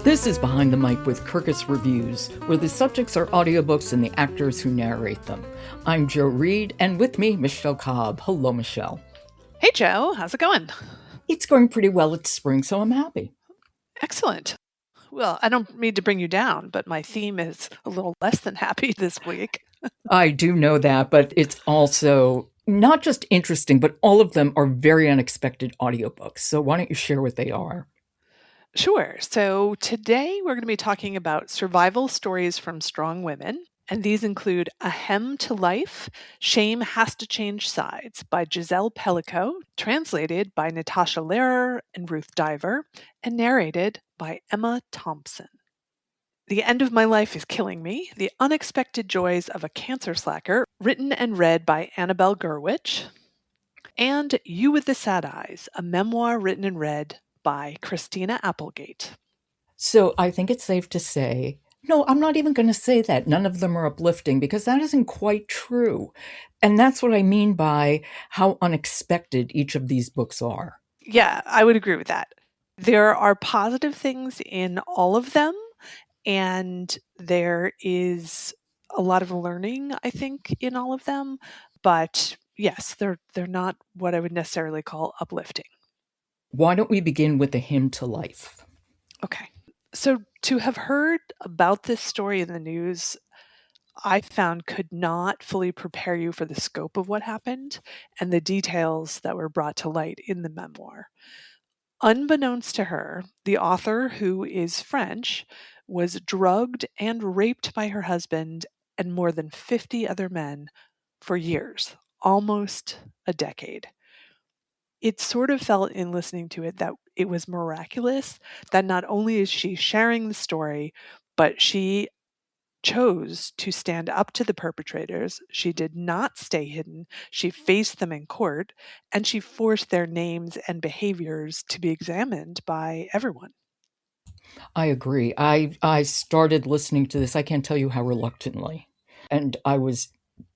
This is Behind the Mic with Kirkus Reviews, where the subjects are audiobooks and the actors who narrate them. I'm Joe Reed, and with me, Michele Cobb. Hello, Michele. Hey, Joe. How's it going? It's going pretty well. It's spring, so I'm happy. Excellent. Well, I don't mean to bring you down, but my theme is a little less than happy this week. I do know that, but it's also not just interesting, but all of them are very unexpected audiobooks. So why don't you share what they are? Sure. So today we're going to be talking about survival stories from strong women. And these include A Hem to Life, Shame Has to Change Sides by Gisèle Pelicot, translated by Natasha Lehrer and Ruth Diver, and narrated by Emma Thompson. The End of My Life is Killing Me, The Unexpected Joys of a Cancer Slacker, written and read by Annabelle Gurwitch, and You with the Sad Eyes, a memoir written and read by Christina Applegate. So I think it's safe to say, no, I'm not even going to say that. None of them are uplifting because that isn't quite true. And that's what I mean by how unexpected each of these books are. Yeah, I would agree with that. There are positive things in all of them, and there is a lot of learning, I think, in all of them. But yes, they're not what I would necessarily call uplifting. Why don't we begin with A Hymn to Life? Okay. So to have heard about this story in the news, I found could not fully prepare you for the scope of what happened and the details that were brought to light in the memoir. Unbeknownst to her, the author, who is French, was drugged and raped by her husband and more than 50 other men for years, almost a decade. It sort of felt in listening to it that it was miraculous that not only is she sharing the story, but she chose to stand up to the perpetrators. She did not stay hidden. She faced them in court, and she forced their names and behaviors to be examined by everyone. I agree. I started listening to this, I can't tell you how reluctantly. And I was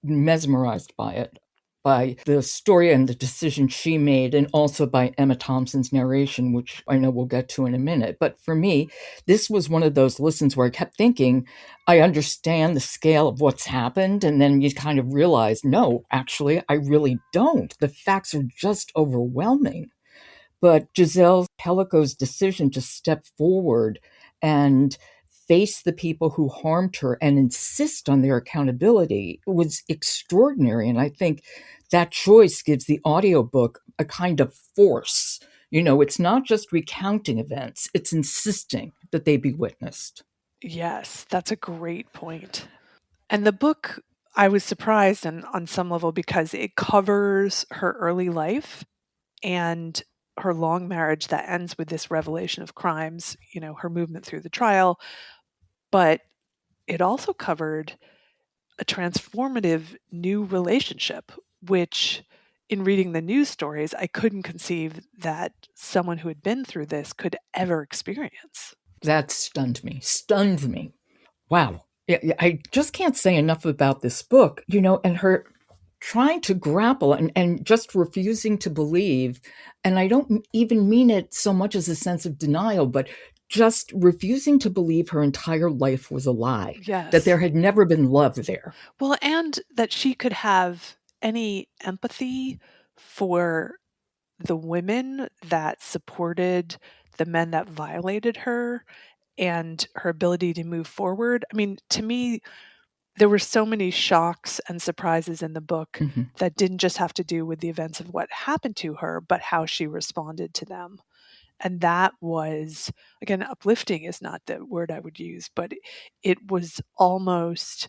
mesmerized by it, by the story and the decision she made, and also by Emma Thompson's narration, which I know we'll get to in a minute. But for me, this was one of those listens where I kept thinking, I understand the scale of what's happened. And then you kind of realize, no, actually, I really don't. The facts are just overwhelming. But Gisèle Pelicot's decision to step forward and face the people who harmed her and insist on their accountability was extraordinary. And I think that choice gives the audiobook a kind of force. You know, it's not just recounting events, it's insisting that they be witnessed. Yes, that's a great point. And the book, I was surprised on some level because it covers her early life and her long marriage that ends with this revelation of crimes, her movement through the trial. But it also covered a transformative new relationship, which in reading the news stories, I couldn't conceive that someone who had been through this could ever experience. That stunned me. Wow. I just can't say enough about this book, and her trying to grapple and just refusing to believe. And I don't even mean it so much as a sense of denial, but just refusing to believe her entire life was a lie. Yes. That there had never been love there. Well, and that she could have any empathy for the women that supported the men that violated her and her ability to move forward. I mean, to me, there were so many shocks and surprises in the book that didn't just have to do with the events of what happened to her, but how she responded to them. And that was, again, uplifting is not the word I would use, but it was almost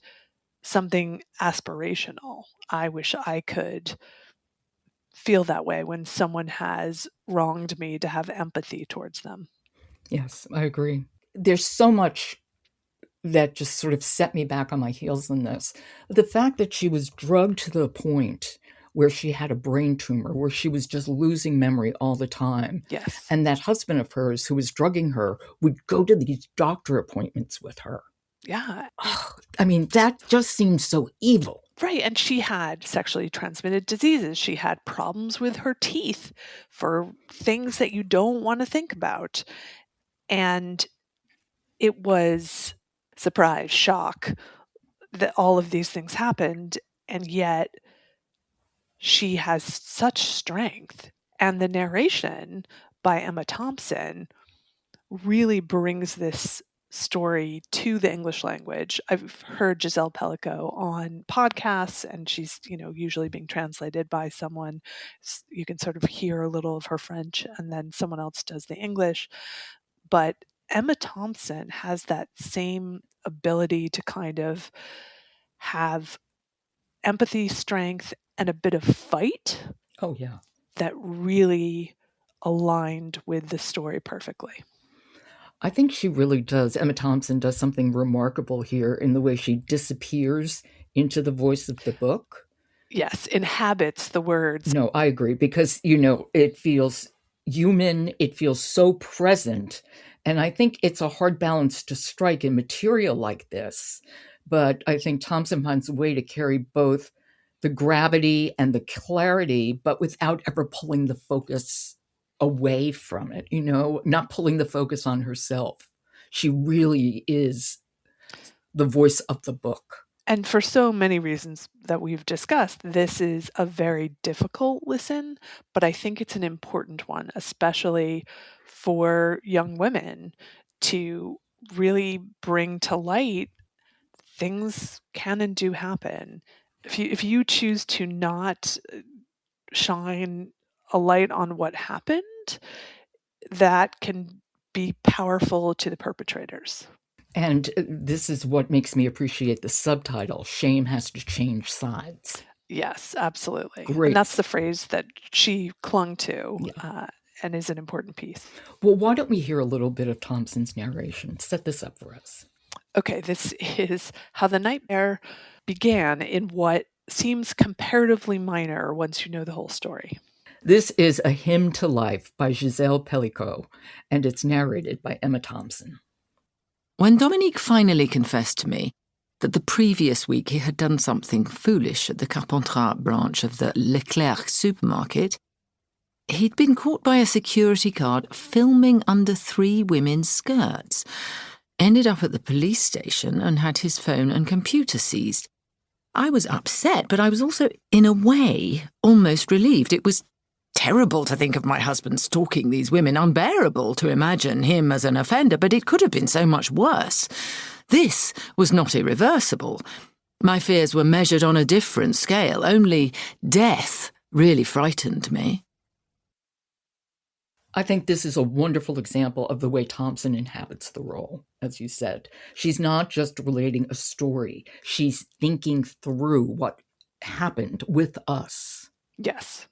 something aspirational. I wish I could feel that way when someone has wronged me, to have empathy towards them. Yes, I agree. There's so much that just sort of set me back on my heels in this. The fact that she was drugged to the point where she had a brain tumor, where she was just losing memory all the time. Yes. And that husband of hers who was drugging her would go to these doctor appointments with her. Yeah. I mean, that just seems so evil. Right. And she had sexually transmitted diseases. She had problems with her teeth for things that you don't want to think about. And it was surprise, shock that all of these things happened, and yet she has such strength. And the narration by Emma Thompson really brings this story to the English language. I've heard Gisèle Pelicot on podcasts, and she's, usually being translated by someone. You can sort of hear a little of her French, and then someone else does the English. But Emma Thompson has that same ability to kind of have empathy, strength, and a bit of fight. Oh, yeah. That really aligned with the story perfectly. I think she really does. Emma Thompson does something remarkable here in the way she disappears into the voice of the book. Yes, inhabits the words. No, I agree, because, it feels human, it feels so present. And I think it's a hard balance to strike in material like this. But I think Thompson finds a way to carry both the gravity and the clarity, but without ever pulling the focus away from it, not pulling the focus on herself. She really is the voice of the book. And for so many reasons that we've discussed, this is a very difficult listen, but I think it's an important one, especially for young women, to really bring to light things can and do happen. If you choose to not shine a light on what happened, that can be powerful to the perpetrators. And this is what makes me appreciate the subtitle, Shame Has to Change Sides. Yes, absolutely. Great. And that's the phrase that she clung to, and is an important piece. Well, why don't we hear a little bit of Thompson's narration? Set this up for us. Okay, this is how the nightmare began in what seems comparatively minor once you know the whole story. This is A Hymn to Life by Gisèle Pelicot, and it's narrated by Emma Thompson. When Dominique finally confessed to me that the previous week he had done something foolish at the Carpentras branch of the Leclerc supermarket, he'd been caught by a security guard filming under 3 women's skirts, ended up at the police station and had his phone and computer seized. I was upset, but I was also, in a way, almost relieved. It was terrible to think of my husband stalking these women, unbearable to imagine him as an offender, but it could have been so much worse. This was not irreversible. My fears were measured on a different scale. Only death really frightened me. I think this is a wonderful example of the way Thompson inhabits the role, as you said. She's not just relating a story. She's thinking through what happened with us. Yes.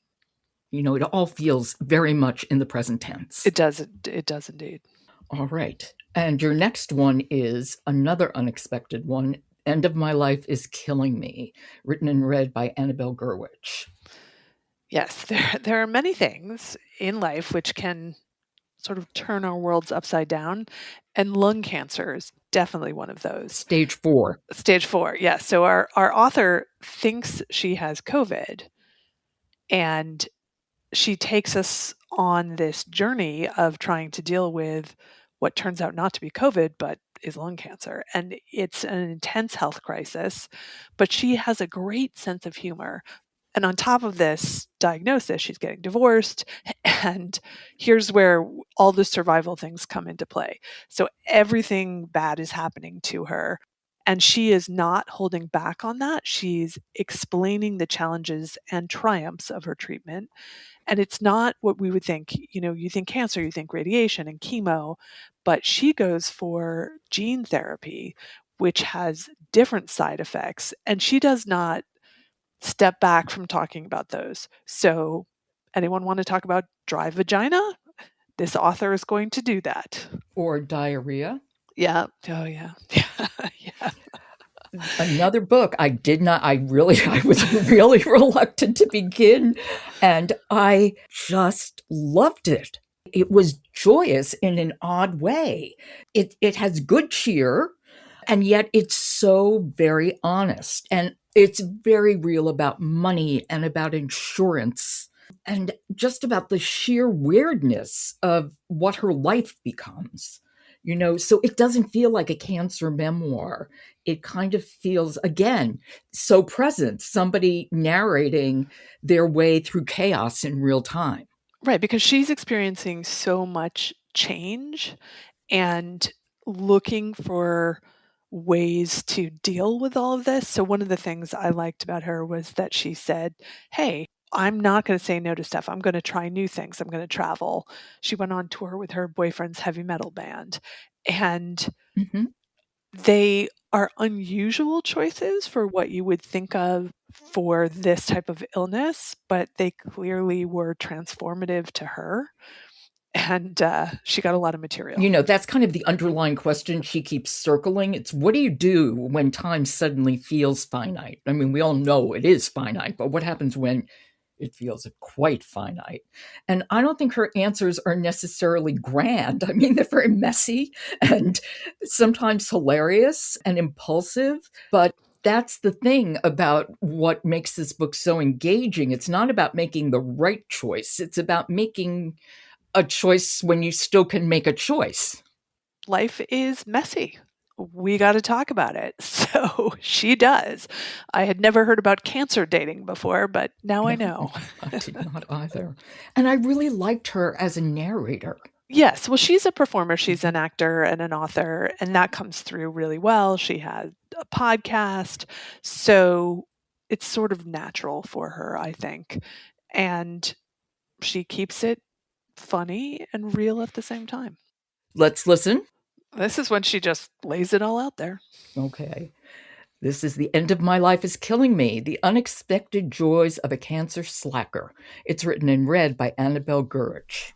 It all feels very much in the present tense. It does indeed. All right. And your next one is another unexpected one, End of My Life is Killing Me, written and read by Annabelle Gurwitch. Yes, there are many things in life which can sort of turn our worlds upside down, and lung cancer is definitely one of those. Stage 4. Stage 4, yes. So our author thinks she has COVID, and she takes us on this journey of trying to deal with what turns out not to be COVID, but is lung cancer. And it's an intense health crisis, but she has a great sense of humor. And on top of this diagnosis, she's getting divorced. And here's where all the survival things come into play. So everything bad is happening to her. And she is not holding back on that. She's explaining the challenges and triumphs of her treatment. And it's not what we would think. You think cancer, you think radiation and chemo, but she goes for gene therapy, which has different side effects. And she does not step back from talking about those. So anyone want to talk about dry vagina? This author is going to do that. Or diarrhea. Yeah. Oh, yeah. Yeah. Another book I was really reluctant to begin, and I just loved it. It was joyous in an odd way. It has good cheer, and yet it's so very honest, and it's very real about money and about insurance and just about the sheer weirdness of what her life becomes. So it doesn't feel like a cancer memoir. It kind of feels, again, so present, somebody narrating their way through chaos in real time. Right, because she's experiencing so much change and looking for ways to deal with all of this. So one of the things I liked about her was that she said, "Hey, I'm not going to say no to stuff. I'm going to try new things. I'm going to travel." She went on tour with her boyfriend's heavy metal band, and Mm-hmm. they are unusual choices for what you would think of for this type of illness, but they clearly were transformative to her, and she got a lot of material. That's kind of the underlying question she keeps circling. It's, what do you do when time suddenly feels finite? I mean, we all know it is finite, but what happens when it feels quite finite? And I don't think her answers are necessarily grand. I mean, they're very messy and sometimes hilarious and impulsive, but that's the thing about what makes this book so engaging. It's not about making the right choice. It's about making a choice when you still can make a choice. Life is messy. We got to talk about it. So she does. I had never heard about cancer dating before, but now I know. I did not either. And I really liked her as a narrator. Yes, well, she's a performer. She's an actor and an author, and that comes through really well. She had a podcast, so it's sort of natural for her, I think. And she keeps it funny and real at the same time. Let's listen. This is when she just lays it all out there. Okay. This is The End of My Life is Killing Me, The Unexpected Joys of a Cancer Slacker. It's written and read by Annabelle Gurwitch.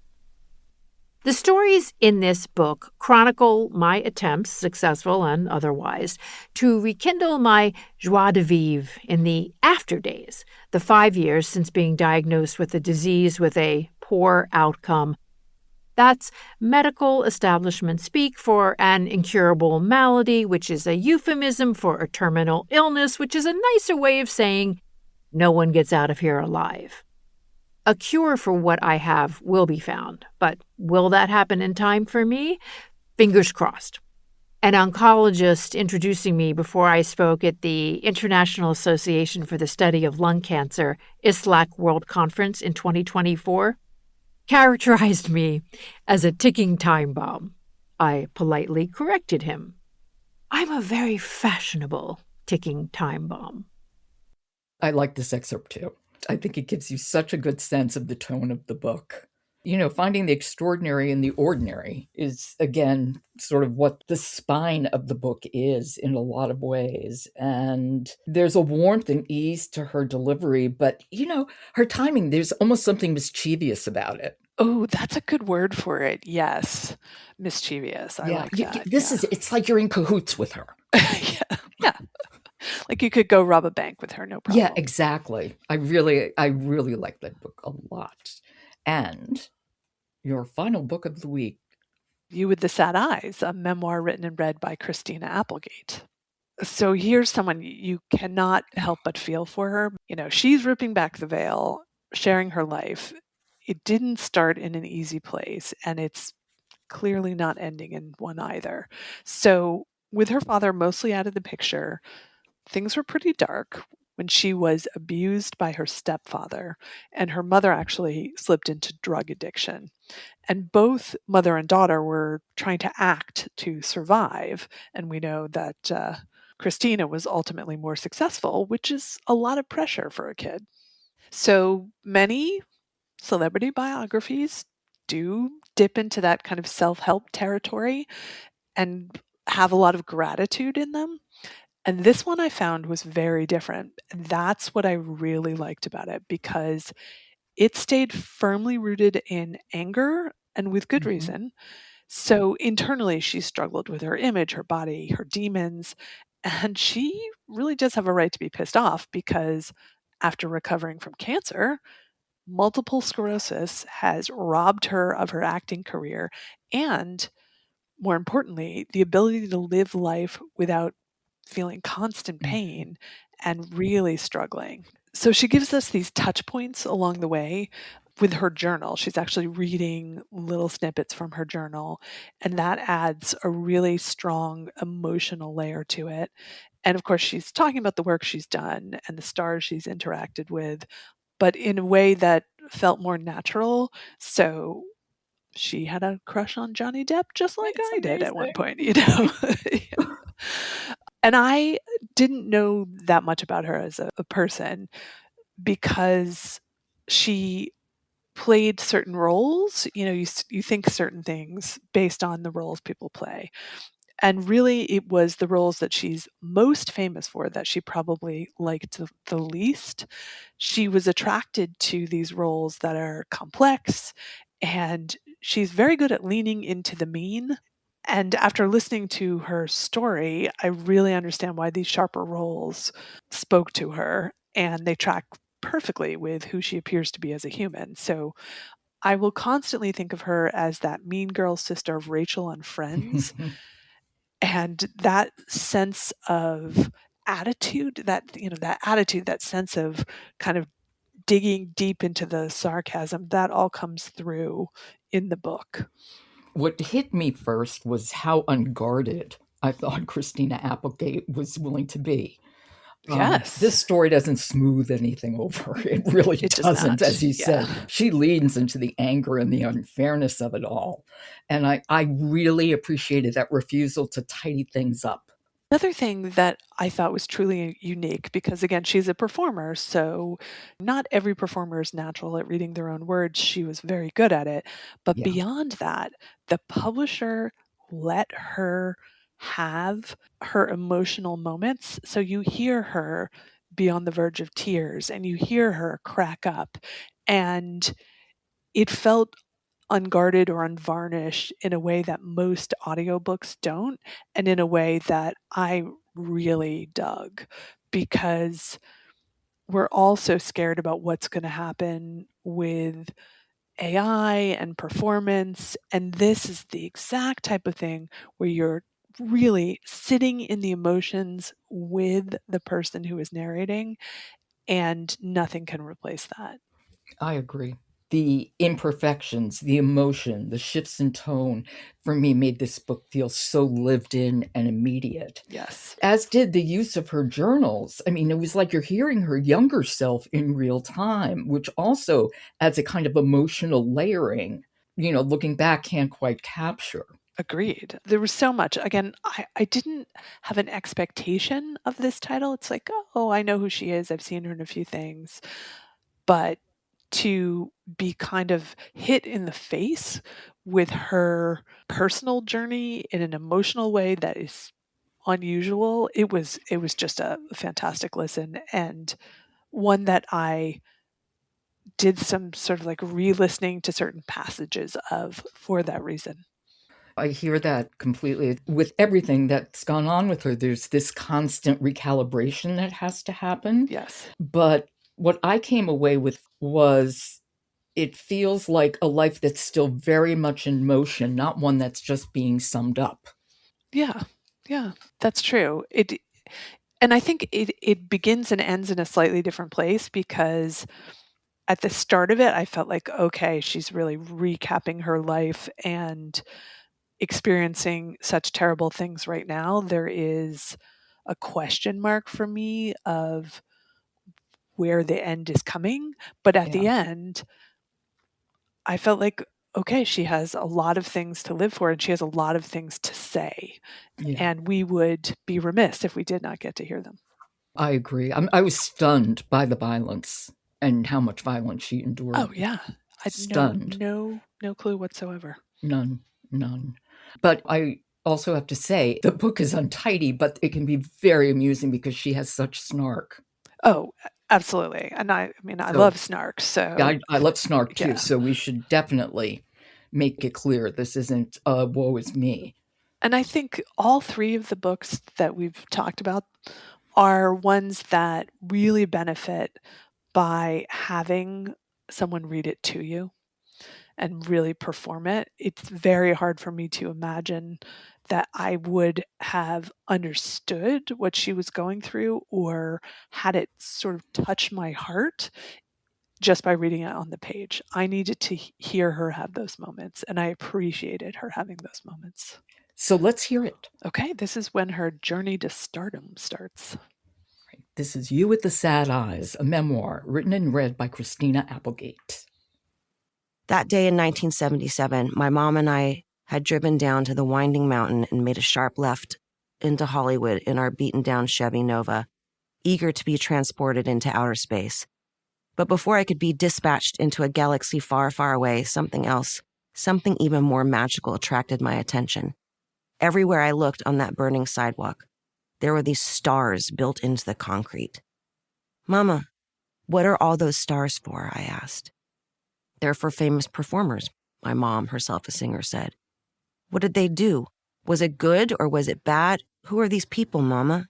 The stories in this book chronicle my attempts, successful and otherwise, to rekindle my joie de vivre in the after days, the 5 years since being diagnosed with a disease with a poor outcome. That's medical establishment speak for an incurable malady, which is a euphemism for a terminal illness, which is a nicer way of saying no one gets out of here alive. A cure for what I have will be found, but will that happen in time for me? Fingers crossed. An oncologist introducing me before I spoke at the International Association for the Study of Lung Cancer ISLAC World Conference in 2024 characterized me as a ticking time bomb. I politely corrected him. I'm a very fashionable ticking time bomb. I like this excerpt too. I think it gives you such a good sense of the tone of the book. Finding the extraordinary in the ordinary is, again, sort of what the spine of the book is in a lot of ways. And there's a warmth and ease to her delivery, but, her timing, there's almost something mischievous about it. Oh, that's a good word for it. Yes. Mischievous. I like that. It's like you're in cahoots with her. Yeah. Like you could go rob a bank with her, no problem. Yeah, exactly. I really like that book a lot. And your final book of the week. You with the Sad Eyes, a memoir written and read by Christina Applegate. So here's someone you cannot help but feel for her. She's ripping back the veil, sharing her life. It didn't start in an easy place, and it's clearly not ending in one either. So with her father mostly out of the picture, things were pretty dark when she was abused by her stepfather, and her mother actually slipped into drug addiction. And both mother and daughter were trying to act to survive, and we know that Christina was ultimately more successful, which is a lot of pressure for a kid. So many celebrity biographies do dip into that kind of self-help territory and have a lot of gratitude in them. And this one I found was very different. And that's what I really liked about it, because it stayed firmly rooted in anger, and with good reason. So internally, she struggled with her image, her body, her demons. And she really does have a right to be pissed off, because after recovering from cancer, multiple sclerosis has robbed her of her acting career and, more importantly, the ability to live life without feeling constant pain and really struggling. So she gives us these touch points along the way with her journal. She's actually reading little snippets from her journal, and that adds a really strong emotional layer to it. And of course, she's talking about the work she's done and the stars she's interacted with, but in a way that felt more natural. So she had a crush on Johnny Depp just like It's I did at one amazing. point, you know. And I didn't know that much about her as a person because she played certain roles. You know, you think certain things based on the roles people play. And really, it was the roles that she's most famous for that she probably liked the least. She was attracted to these roles that are complex, and she's very good at leaning into the mean. And after listening to her story, I really understand why these sharper roles spoke to her, and they track perfectly with who she appears to be as a human. So I will constantly think of her as that mean girl sister of Rachel on Friends. And that sense of attitude, that sense of kind of digging deep into the sarcasm, that all comes through in the book. What hit me first was how unguarded I thought Christina Applegate was willing to be. This Yes, story doesn't smooth anything over. It really it does doesn't, not. as you Yeah. said. She leans into the anger and the unfairness of it all. And I really appreciated that refusal to tidy things up. Another thing that I thought was truly unique, because again, she's a performer, so not every performer is natural at reading their own words. She was very good at it. But Yeah. beyond that, the publisher let her have her emotional moments. So you hear her be on the verge of tears and you hear her crack up. And it felt unguarded or unvarnished in a way that most audiobooks don't, and in a way that I really dug, because we're all so scared about what's going to happen with AI and performance. And this is the exact type of thing where you're really sitting in the emotions with the person who is narrating, and nothing can replace that. I agree. The imperfections, the emotion, the shifts in tone, for me, made this book feel so lived in and immediate. Yes. As did the use of her journals. I mean, it was like you're hearing her younger self in real time, which also adds a kind of emotional layering, looking back can't quite capture. Agreed. There was so much. Again, I didn't have an expectation of this title. It's like, oh, I know who she is. I've seen her in a few things. But to be kind of hit in the face with her personal journey in an emotional way that is unusual, it was just a fantastic listen, and one that I did some sort of like re-listening to certain passages of for that reason. I hear that completely. With everything that's gone on with her, there's this constant recalibration that has to happen. Yes. But what I came away with was it feels like a life that's still very much in motion, not one that's just being summed up. Yeah. Yeah, that's true. And I think it begins and ends in a slightly different place, because at the start of it I felt like, okay, she's really recapping her life and experiencing such terrible things right now. There is a question mark for me of where the end is coming, but at Yeah. the end I felt like, okay, she has a lot of things to live for and she has a lot of things to say, Yeah. and we would be remiss if we did not get to hear them. I agree. I was stunned by the violence and how much violence she Oh endured. yeah. I had Stunned. no clue whatsoever. None. None. But I also have to say, the book is untidy, but it can be very amusing because she has such snark. Oh, absolutely. And I mean, I So love snark, so I love snark too. yeah. So we should definitely make it clear this isn't woe is me. And I think all three of the books that we've talked about are ones that really benefit by having someone read it to you and really perform it. It's very hard for me to imagine that I would have understood what she was going through or had it sort of touch my heart just by reading it on the page. I needed to hear her have those moments, and I appreciated her having those moments. So let's hear it. Okay, this is when her journey to stardom starts. This is You with the Sad Eyes, a memoir written and read by Christina Applegate. That day in 1977, my mom and I had driven down to the winding mountain and made a sharp left into Hollywood in our beaten-down Chevy Nova, eager to be transported into outer space. But before I could be dispatched into a galaxy far, far away, something else, something even more magical attracted my attention. Everywhere I looked on that burning sidewalk, there were these stars built into the concrete. "Mama, what are all those stars for?" I asked. "They're for famous performers," my mom, herself a singer, said. "What did they do? Was it good or was it bad? Who are these people, Mama?"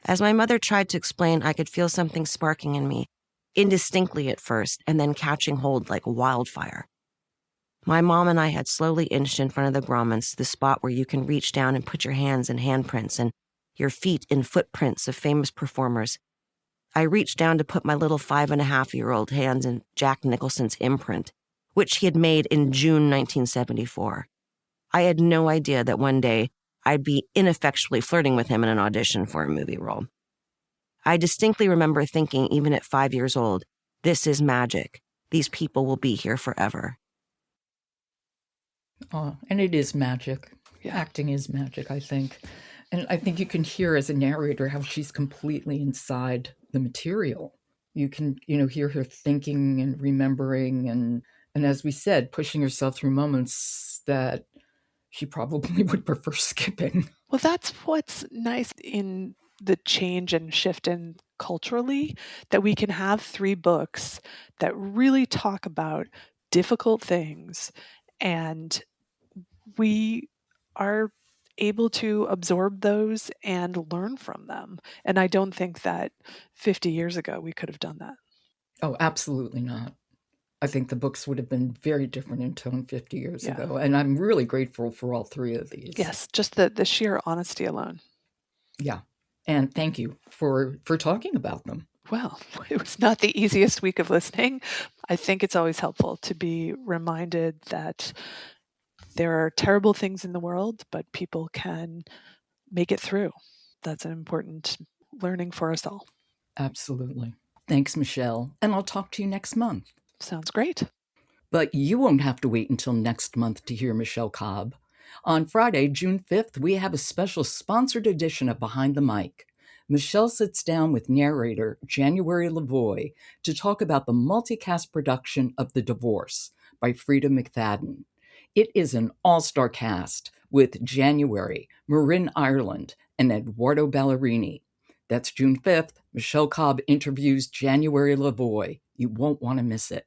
As my mother tried to explain, I could feel something sparking in me, indistinctly at first, and then catching hold like wildfire. My mom and I had slowly inched in front of the grommets, the spot where you can reach down and put your hands in handprints and your feet in footprints of famous performers. I reached down to put my little 5.5-year-old hands in Jack Nicholson's imprint, which he had made in June 1974. I had no idea that one day I'd be ineffectually flirting with him in an audition for a movie role. I distinctly remember thinking, even at 5 years old, this is magic. These people will be here forever. And it is magic. Yeah. Acting is magic, I think. And I think you can hear as a narrator how she's completely inside the material. You can, hear her thinking and remembering and as we said, pushing herself through moments that she probably would prefer skipping. Well, that's what's nice in the change and shift in culturally, that we can have 3 books that really talk about difficult things, and we are able to absorb those and learn from them. And I don't think that 50 years ago we could have done that. Oh, absolutely not. I think the books would have been very different in tone 50 years ago. And I'm really grateful for all 3 of these. Yes, just the sheer honesty alone. Yeah. And thank you for talking about them. Well, it was not the easiest week of listening. I think it's always helpful to be reminded that there are terrible things in the world, but people can make it through. That's an important learning for us all. Absolutely. Thanks, Michele. And I'll talk to you next month. Sounds great. But you won't have to wait until next month to hear Michele Cobb. On Friday, June 5th, we have a special sponsored edition of Behind the Mic. Michele sits down with narrator January Lavoie to talk about the multicast production of The Divorce by Frida McFadden. It is an all-star cast with January, Marin Ireland, and Eduardo Ballerini. That's June 5th. Michele Cobb interviews January Lavoie. You won't want to miss it.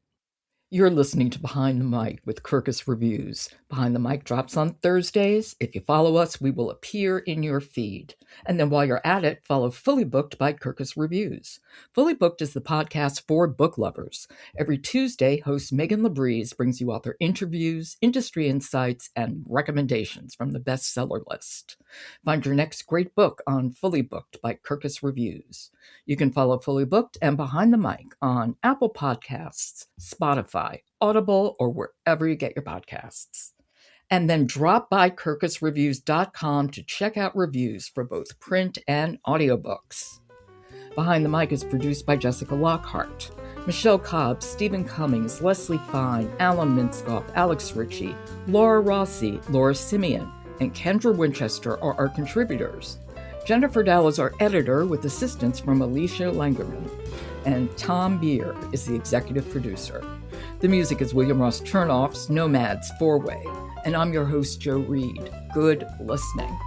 You're listening to Behind the Mic with Kirkus Reviews. Behind the Mic drops on Thursdays. If you follow us, we will appear in your feed. And then while you're at it, follow Fully Booked by Kirkus Reviews. Fully Booked is the podcast for book lovers. Every Tuesday, host Megan Labrise brings you author interviews, industry insights, and recommendations from the bestseller list. Find your next great book on Fully Booked by Kirkus Reviews. You can follow Fully Booked and Behind the Mic on Apple Podcasts, Spotify, Audible, or wherever you get your podcasts. And then drop by kirkusreviews.com to check out reviews for both print and audiobooks. Behind the Mic is produced by Jessica Lockhart. Michele Cobb, Stephen Cummings, Leslie Fine, Alan Minskoff, Alex Ritchie, Laura Rossi, Laura Simeon, and Kendra Winchester are our contributors. Jennifer Dell is our editor with assistance from Alicia Langerman. And Tom Beer is the executive producer. The music is William Ross Chernoff's Nomads 4-Way. And I'm your host, Joe Reed. Good listening.